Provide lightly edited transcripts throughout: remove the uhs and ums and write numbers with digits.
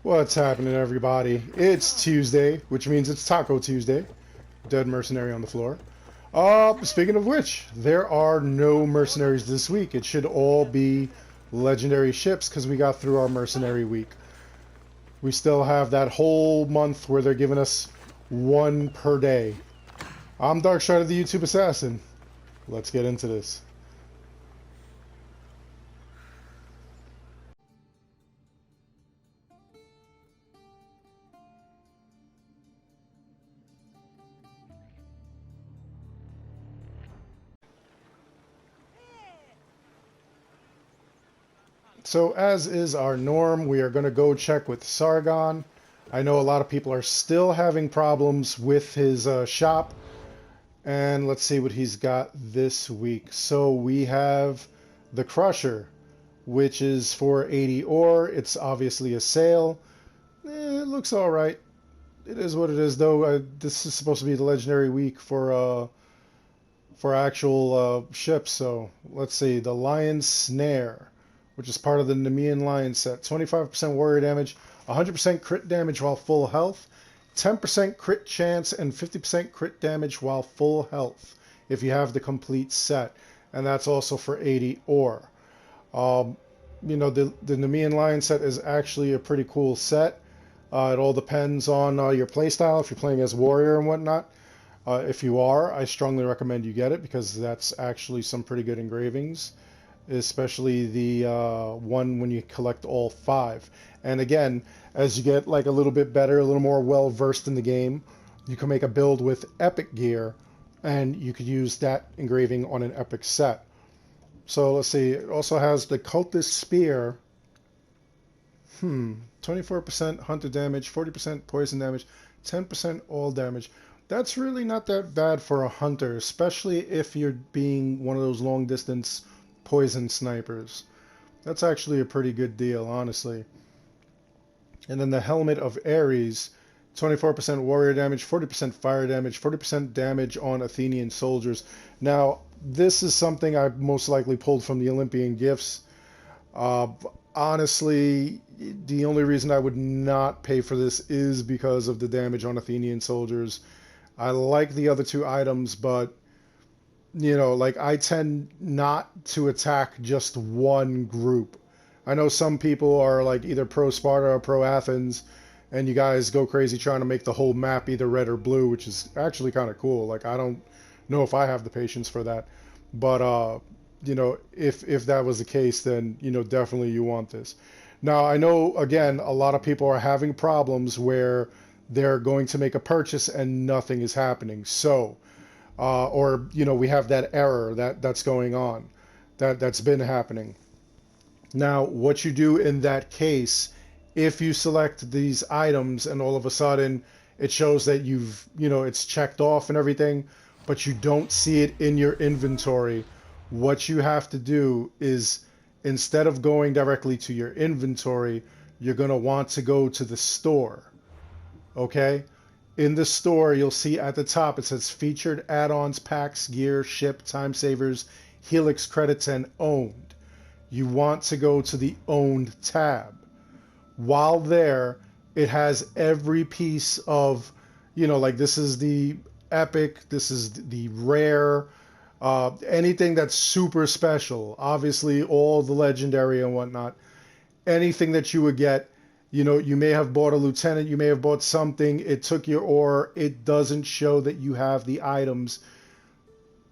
What's happening, everybody? It's Tuesday, which means it's Taco Tuesday. Dead mercenary on the floor. Speaking of which, there are no mercenaries this week. It should all be legendary ships because we got through our mercenary week. We still have that whole month where they're giving us one per day. I'm Darkstrider, the YouTube Assassin. Let's get into this. So as is our norm, we are going to go check with Sargon. I know a lot of people are still having problems with his shop. And let's see what he's got this week. So we have the Crusher, which is for 80 ore. It's obviously a sale. It looks all right. It is what it is, though. This is supposed to be the legendary week for actual ships. So let's see. The Lion Snare, which is part of the Nemean Lion set. 25% warrior damage, 100% crit damage while full health, 10% crit chance, and 50% crit damage while full health if you have the complete set. And that's also for 80 ore. You know, the Nemean Lion set is actually a pretty cool set. It all depends on your playstyle, if you're playing as warrior and whatnot. If you are, I strongly recommend you get it because that's actually some pretty good engravings, especially the one when you collect all 5. And again, as you get like a little bit better, a little more well versed in the game, you can make a build with epic gear, and you could use that engraving on an epic set. So let's see, it also has the Cultist Spear. 24% hunter damage, 40% poison damage, 10% all damage. That's really not that bad for a hunter, especially if you're being one of those long distance poison snipers. That's actually a pretty good deal, honestly. And then the Helmet of Ares, 24% warrior damage, 40% fire damage, 40% damage on Athenian soldiers. Now, this is something I most likely pulled from the Olympian Gifts. Honestly, the only reason I would not pay for this is because of the damage on Athenian soldiers. I like the other 2 items, but you know, like I tend not to attack just one group. I know some people are like either pro Sparta or pro Athens, and you guys go crazy trying to make the whole map either red or blue, which is actually kind of cool. Like I don't know if I have the patience for that, but you know, if that was the case, then you know definitely you want this. Now I know again a lot of people are having problems where they're going to make a purchase and nothing is happening. So or you know, we have that error that's going on, that's been happening. Now what you do in that case, if you select these items and all of a sudden it shows that you know, it's checked off and everything, but you don't see it in your inventory, what you have to do is, instead of going directly to your inventory, you're going to want to go to the store. Okay? In the store, you'll see at the top, it says featured add-ons, packs, gear, ship, time savers, Helix credits, and owned. You want to go to the owned tab. While there, it has every piece of, you know, like this is the epic, this is the rare, anything that's super special. Obviously, all the legendary and whatnot. Anything that you would get. You know, you may have bought a lieutenant, you may have bought something, it took your ore, it doesn't show that you have the items.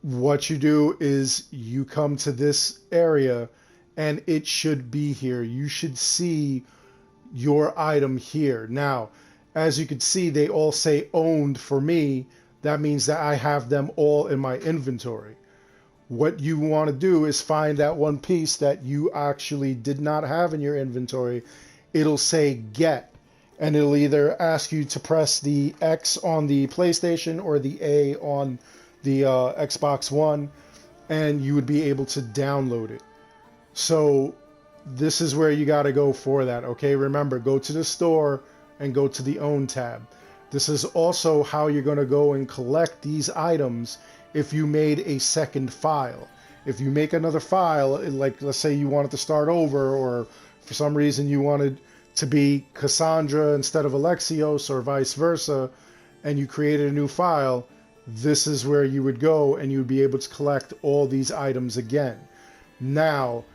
What you do is you come to this area and it should be here. You should see your item here. Now, as you can see, they all say owned for me. That means that I have them all in my inventory. What you want to do is find that one piece that you actually did not have in your inventory. It'll say get, and it'll either ask you to press the X on the PlayStation or the A on the Xbox One, and you would be able to download it. So this is where you got to go for that. Okay, remember, go to the store and go to the own tab. This is also how you're going to go and collect these items if you made a second file. If you make another file, like let's say you wanted to start over, or for some reason you wanted to be Cassandra instead of Alexios or vice versa, and you created a new file, this is where you would go and you would be able to collect all these items again. Now,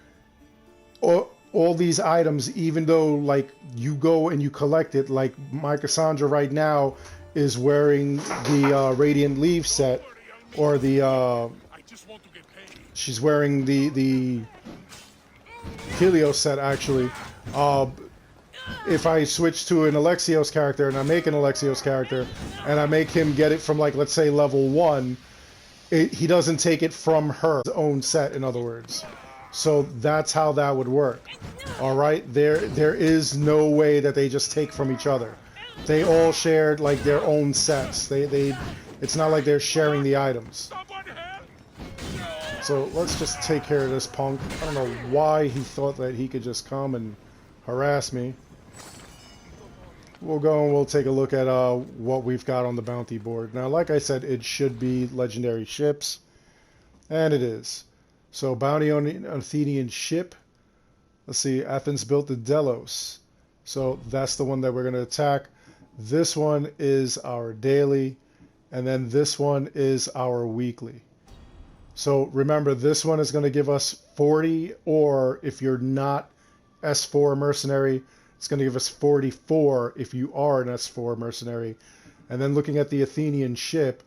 all these items, even though like you go and you collect it, like my Cassandra right now is wearing the Radiant Leaf set, or the she's wearing the Helios set actually. If I switch to an Alexios character and I make an Alexios character and I make him get it from, like, let's say level 1, he doesn't take it from her own set, in other words. So that's how that would work. All right, there is no way that they just take from each other. They all shared like their own sets. It's not like they're sharing the items. So let's just take care of this punk. I don't know why he thought that he could just come and harass me. We'll go and we'll take a look at what we've got on the bounty board. Now, like I said, it should be legendary ships, and it is. So, bounty on an Athenian ship. Let's see, Athens built the Delos. So, that's the one that we're going to attack. This one is our daily, and then this one is our weekly. So, remember, this one is going to give us 40, or if you're not S4 mercenary, it's going to give us 44 if you are an S4 mercenary. And then looking at the Athenian ship,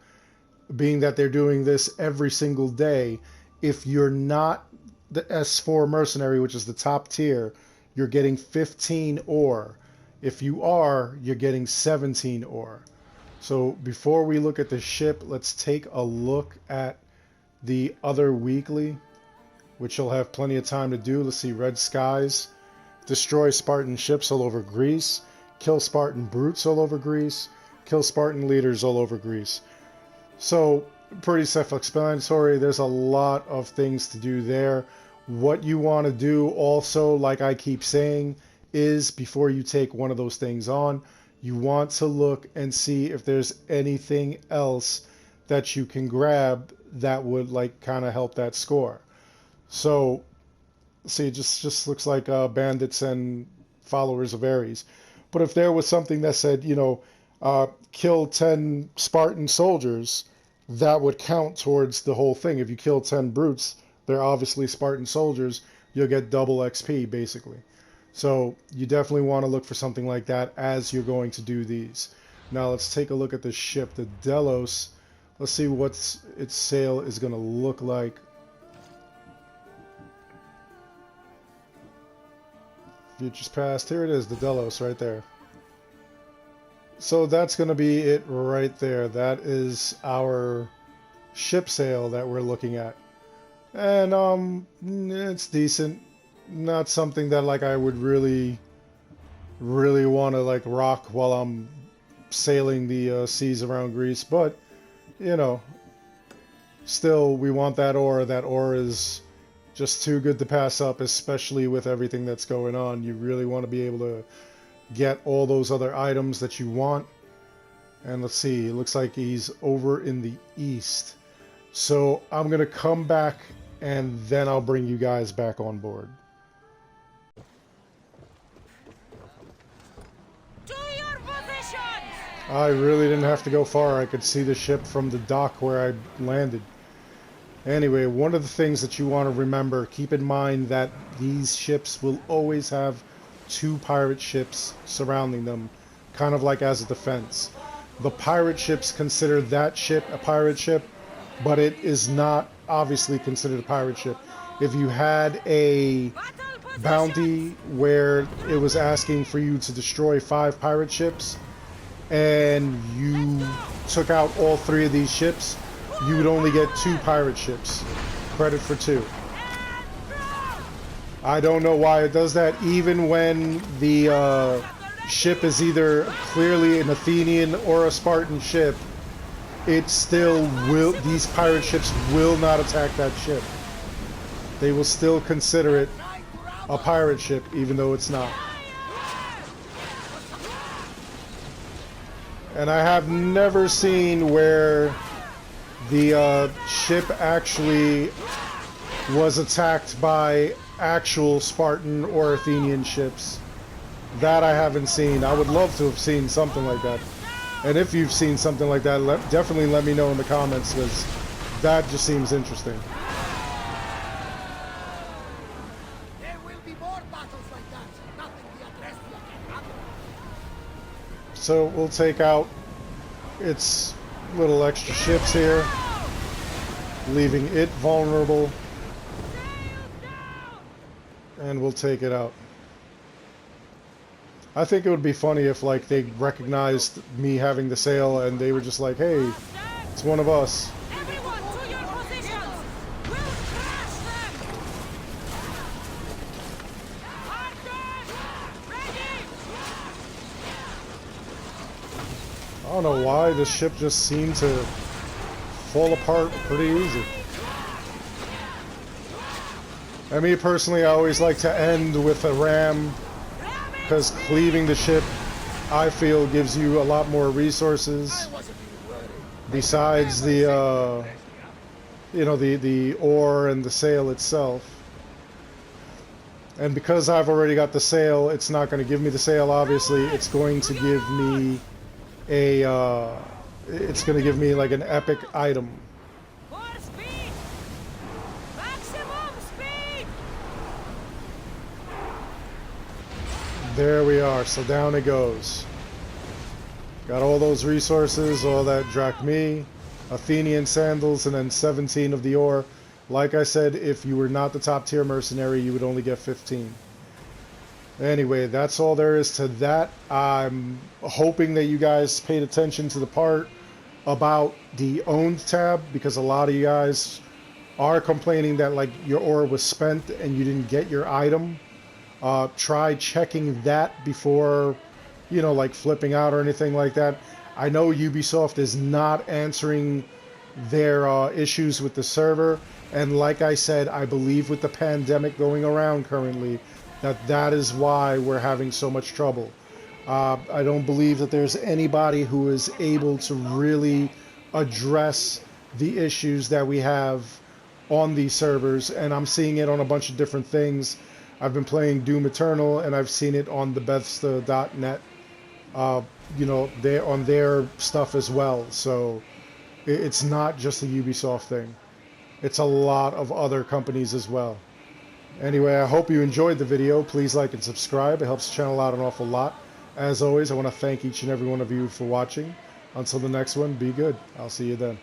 being that they're doing this every single day, if you're not the S4 mercenary, which is the top tier, you're getting 15 ore. If you are, you're getting 17 ore. So before we look at the ship, let's take a look at the other weekly, which you'll have plenty of time to do. Let's see, Red Skies. Destroy Spartan ships all over Greece. Kill Spartan brutes all over Greece. Kill Spartan leaders all over Greece. So, pretty self-explanatory. There's a lot of things to do there. What you want to do also, like I keep saying, is before you take one of those things on, you want to look and see if there's anything else that you can grab that would like kind of help that score. So, see, it just looks like bandits and followers of Ares. But if there was something that said, you know, kill 10 Spartan soldiers, that would count towards the whole thing. If you kill 10 brutes, they're obviously Spartan soldiers, you'll get double XP, basically. So you definitely want to look for something like that as you're going to do these. Now let's take a look at the ship, the Delos. Let's see what its sail is going to look like. Futures past, here it is, the Delos right there. So that's going to be it right there. That is our ship sail that we're looking at. And it's decent. Not something that like I would really want to like rock while I'm sailing the seas around Greece, but you know, still we want that ore. That ore is just too good to pass up, especially with everything that's going on. You really want to be able to get all those other items that you want. And let's see, it looks like he's over in the east. So I'm going to come back and then I'll bring you guys back on board. To your positions! I really didn't have to go far. I could see the ship from the dock where I landed. Anyway, one of the things that you want to remember, keep in mind that these ships will always have 2 pirate ships surrounding them, kind of like as a defense. The pirate ships consider that ship a pirate ship, but it is not obviously considered a pirate ship. If you had a bounty where it was asking for you to destroy 5 pirate ships, and you took out all 3 of these ships, you would only get 2 pirate ships. Credit for 2. I don't know why it does that, even when the ship is either clearly an Athenian or a Spartan ship. It still will, these pirate ships will not attack that ship. They will still consider it a pirate ship, even though it's not. And I have never seen where the ship actually was attacked by actual Spartan or Athenian ships. That I haven't seen. I would love to have seen something like that. And if you've seen something like that, definitely let me know in the comments, because that just seems interesting. There will be more battles like that. Nothing the Agrestia can handle. So we'll take out its little extra ships here, leaving it vulnerable, and we'll take it out. I think it would be funny if, like, they recognized me having the sail and they were just like, hey, it's one of us. Everyone to your positions! We'll crush them! Archers! Ready! I don't know why this ship just seemed to fall apart pretty easy. I mean, personally, I always like to end with a ram, because cleaving the ship, I feel, gives you a lot more resources besides the, you know, the oar and the sail itself. And because I've already got the sail, it's not going to give me the sail, obviously. It's going to give me a, it's going to give me like an epic item. More speed! Maximum speed! There we are, so down it goes. Got all those resources, all that drachmae, Athenian sandals, and then 17 of the ore. Like I said, if you were not the top tier mercenary, you would only get 15. Anyway, that's all there is to that. I'm hoping that you guys paid attention to the part about the owned tab, because a lot of you guys are complaining that, like, your ore was spent and you didn't get your item. Try checking that before, you know, like flipping out or anything like that. I know Ubisoft is not answering their issues with the server, and like I said, I believe with the pandemic going around currently, that is why we're having so much trouble. I don't believe that there's anybody who is able to really address the issues that we have on these servers, and I'm seeing it on a bunch of different things. I've been playing Doom Eternal, and I've seen it on the Bethesda.net, you know, on their stuff as well. So it's not just a Ubisoft thing. It's a lot of other companies as well. Anyway, I hope you enjoyed the video. Please like and subscribe. It helps the channel out an awful lot. As always, I want to thank each and every one of you for watching. Until the next one, be good. I'll see you then.